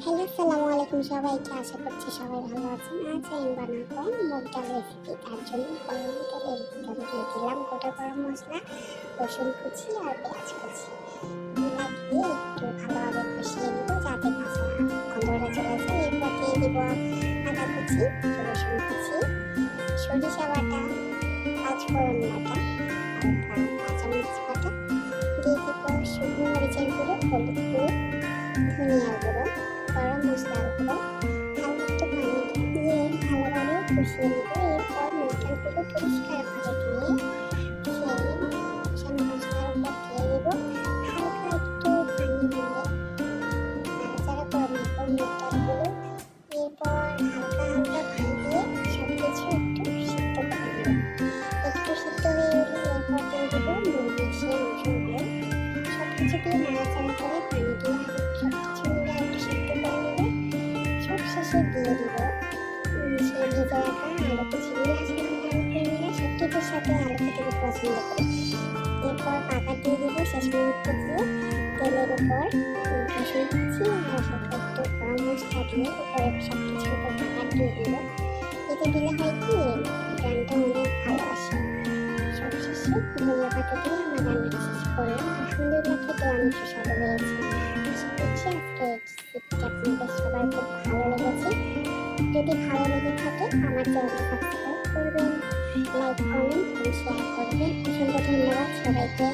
Hello, আসসালামু আলাইকুম সবাইকে। আশা করছি সবাই ভালো আছেন। আজ আমি বানাবো মুগ ডাল রেসিপি। তার জন্য গরম তেলের ভিতরে দিয়ে দিলাম গোটা গরম মশলা, রসুন কুচি আর পেঁয়াজ কুচি। দিয়ে একটু ভালোভাবে কষিয়ে নেব যাতে কাঁচা গন্ধটা চলে যায়। এরপর দিয়ে দিব আদা কুচি, রসুন কুচি, সরিষা বাটা, পাঁচফোড়ন বাটা, হালকা কাঁচামরিচ বাটা, দিয়ে দিব শুকনো মরিচের গুঁড়ো, হলুদ গুঁড়ো, ধনিয়ার গুঁড়ো, গরম মশলার গুঁড়ো, হালকা একটু পানি দিয়ে ভালোভাবে কষিয়ে নেব। এরপর মশলাগুলো পরিষ্কারভাবে ধুয়ে সেই কষানো মশলার উপর দিয়ে দেবো। হালকা একটু পানি দিয়ে নাড়াচাড়া করে নেব মশলাগুলো। এরপর হালকা হালকা পানি দিয়ে সব কিছু একটু সিদ্ধ করে নেব। একটু সিদ্ধ হয়ে এলে এরপর দিয়ে দেবো মুরগির সেই অংশগুলো। সব কিছু দিয়ে নাড়াচাড়া করে পানি দিয়ে সব কিছু মিলে একটু সিদ্ধ করে নেব। সবশেষে দিয়ে দিব সেই ভেজে রাখা আলু কুচিগুলো। আজকে আমি আলু করে নিলে সবকিছুর সাথে আলু খেতে খুব পছন্দ করি। এরপর পাকা দিয়ে দিব শেষ মুহূর্তে দিয়ে তেলের উপর রসুন কুচি আর হালকা একটু গরম মশলা দিয়ে উপরে সব কিছুর উপর পাকা দিয়ে দিব। এতে দিলে হয় কি গ্রানটা অনেক ভালো আসে। সবশেষে ধনিয়া পাতা দিয়ে আমার রান্নাটা শেষ করলাম। আলহামদুলিল্লাহ, খেতে অনেক সুস্বাদু হয়েছে। আশা করছি আজকে রেসিপিটা আপনাদের সবার খুব ভালো লেগেছে। যদি ভালো লেগে থাকে আমার চ্যানেলটি সাবস্ক্রাইব করবেন, লাইক কমেন্ট এবং শেয়ার করবেন। অসংখ্য ধন্যবাদ সবাইকে।